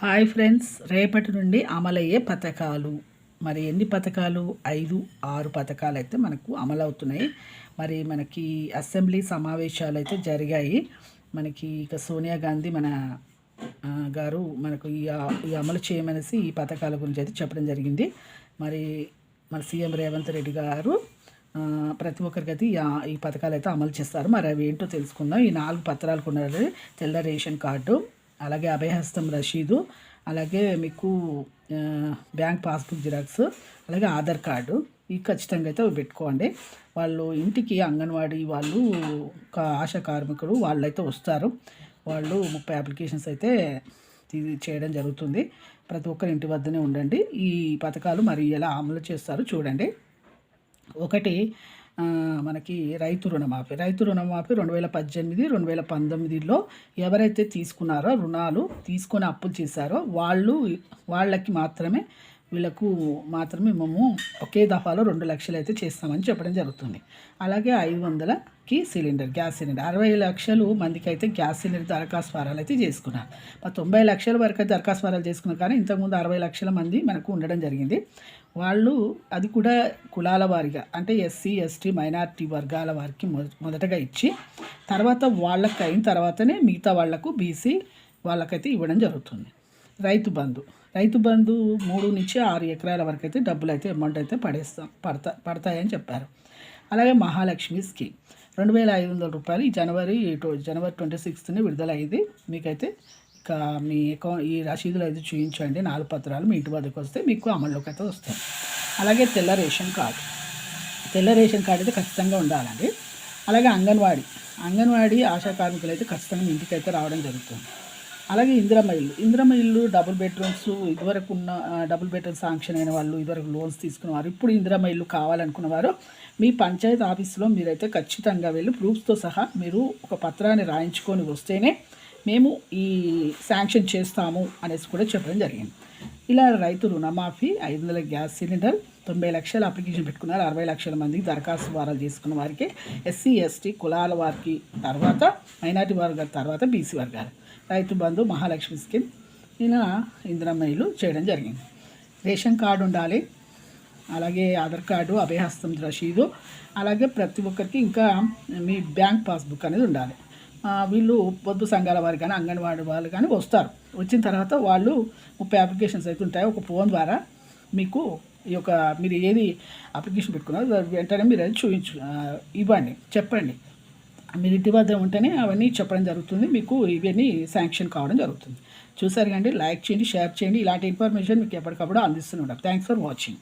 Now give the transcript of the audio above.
Hi friends, రేపటి నుండి అమలయ్యే పథకాలు. మరి ఎన్ని పథకాలు? 5-6 పథకాలు అయితే మనకు అమలవుతున్నాయి. మరి మనకి అసెంబ్లీ సమావేశాలు అయితే జరిగాయి. మనకి ఇక సోనియా గాంధీ గారు మనకు ఈ అమలు చేయమనేసి ఈ పథకాల గురించి అయితే చెప్పడం జరిగింది. మరి మన సీఎం రేవంత్ రెడ్డి గారు ప్రతి ఒక్కరికి అయితే ఈ పథకాలు అయితే అమలు చేస్తారు. మరి అవి ఏంటో తెలుసుకుందాం. ఈ 4 పత్రాలు కొన్నారు: తెల్ల రేషన్ కార్డు, అలాగే అభయహస్తం రసీదు, అలాగే మీకు బ్యాంక్ పాస్బుక్ జిరాక్స్, అలాగే ఆధార్ కార్డు. ఇవి ఖచ్చితంగా అయితే పెట్టుకోండి. వాళ్ళు ఇంటికి అంగన్వాడీ వాళ్ళు, ఆశా కార్మికులు వాళ్ళైతే వస్తారు. వాళ్ళు 30 అప్లికేషన్స్ అయితే చేయడం జరుగుతుంది. ప్రతి ఒక్కరి ఇంటి వద్దనే ఉండండి. ఈ పథకాలు మరి ఎలా అమలు చేస్తారో చూడండి. ఒకటి, మనకి రైతు రుణమాఫీ 2018, 2019లో ఎవరైతే తీసుకున్నారో, రుణాలు తీసుకొని అప్పులు చేశారో వాళ్ళకి మాత్రమే మేము ఒకే దఫాలో 2 లక్షలు అయితే చేస్తామని చెప్పడం జరుగుతుంది. అలాగే 500కి గ్యాస్ సిలిండర్, 60 లక్షలు మందికి అయితే గ్యాస్ సిలిండర్ దరఖాస్తు ఫారాలు అయితే చేసుకున్నారు. 90 లక్షల వరకు అయితే దరఖాస్తు ఫారాలు చేసుకున్నారు. కానీ ఇంతకుముందు 60 లక్షల మంది మనకు ఉండడం జరిగింది. వాళ్ళు అది కూడా కులాల వారిగా, అంటే ఎస్సీ, ఎస్టీ, మైనారిటీ వర్గాల వారికి మొదటగా ఇచ్చి తర్వాత వాళ్ళకి అయిన తర్వాతనే మిగతా వాళ్లకు, బీసీ వాళ్ళకైతే ఇవ్వడం జరుగుతుంది. రైతు బంధు 3 నుంచి 6 ఎకరాల వరకు అయితే డబ్బులు అయితే అమౌంట్ అయితే పడతాయని చెప్పారు. అలాగే మహాలక్ష్మి స్కీమ్ 2500 రూపాయలు ఈ జనవరి 26ని విడుదలయ్యింది. మీకైతే ఇక మీ ఈ రసీదులు అయితే చూపించండి. 4 పత్రాలు మీ ఇంటి వద్దకు వస్తే మీకు అమల్లోకి అయితే వస్తాయి. అలాగే తెల్ల రేషన్ కార్డు అయితే ఖచ్చితంగా ఉండాలండి. అలాగే అంగన్వాడీ ఆశా కార్మికులు అయితే ఖచ్చితంగా మీ ఇంటికి అయితే రావడం జరుగుతుంది. అలాగే ఇందిరమ్మ ఇల్లు డబుల్ బెడ్రూమ్స్, ఇదివరకు ఉన్న డబుల్ బెడ్రూమ్ శాంక్షన్ అయిన వాళ్ళు, ఇదివరకు లోన్స్ తీసుకున్నవారు, ఇప్పుడు ఇందిరమ్మ ఇల్లు కావాలనుకున్నవారు మీ పంచాయతీ ఆఫీస్లో మీరైతే ఖచ్చితంగా వెళ్ళి ప్రూఫ్స్తో సహా మీరు ఒక పత్రాన్ని రాయించుకొని వస్తేనే మేము ఈ శాంక్షన్ చేస్తాము అనేసి కూడా చెప్పడం జరిగింది. ఇలా రైతు రుణమాఫీ, 500 గ్యాస్ సిలిండర్, 90 లక్షల అప్లికేషన్ పెట్టుకున్నారు. 60 లక్షల మందికి దరఖాస్తు ఫారాలు చేసుకున్న వారికి, ఎస్సీ, ఎస్టీ కులాల వారికి, తర్వాత మైనార్టీ వర్గాల, తర్వాత బీసీ వర్గాలు, రైతు బంధు, మహాలక్ష్మి స్కీమ్, ఇలా ఇందిరమ్మ ఇల్లు చేయడం జరిగింది. రేషన్ కార్డు ఉండాలి, అలాగే ఆధార్ కార్డు, అభయహస్తం రసీదు, అలాగే ప్రతి ఒక్కరికి ఇంకా మీ బ్యాంక్ పాస్బుక్ అనేది ఉండాలి. వీళ్ళు పొదుపు సంఘాల వారు కానీ, అంగన్వాడీ వాళ్ళు కానీ వస్తారు. వచ్చిన తర్వాత వాళ్ళు 30 అప్లికేషన్స్ అయితే ఉంటాయి. ఒక ఫోన్ ద్వారా మీకు మీరు ఏది అప్లికేషన్ పెట్టుకున్నారో వెంటనే మీరు అది ఇవ్వండి, చెప్పండి. మీరు ఇంటి వద్ద ఉంటేనే అవన్నీ చెప్పడం జరుగుతుంది. మీకు ఇవన్నీ శాంక్షన్ కావడం జరుగుతుంది. చూసారు కండి. లైక్ చేయండి, షేర్ చేయండి. ఇలాంటి ఇన్ఫర్మేషన్ మీకు ఎప్పటికప్పుడు అందిస్తూనే ఉంటాం. Thanks for watching.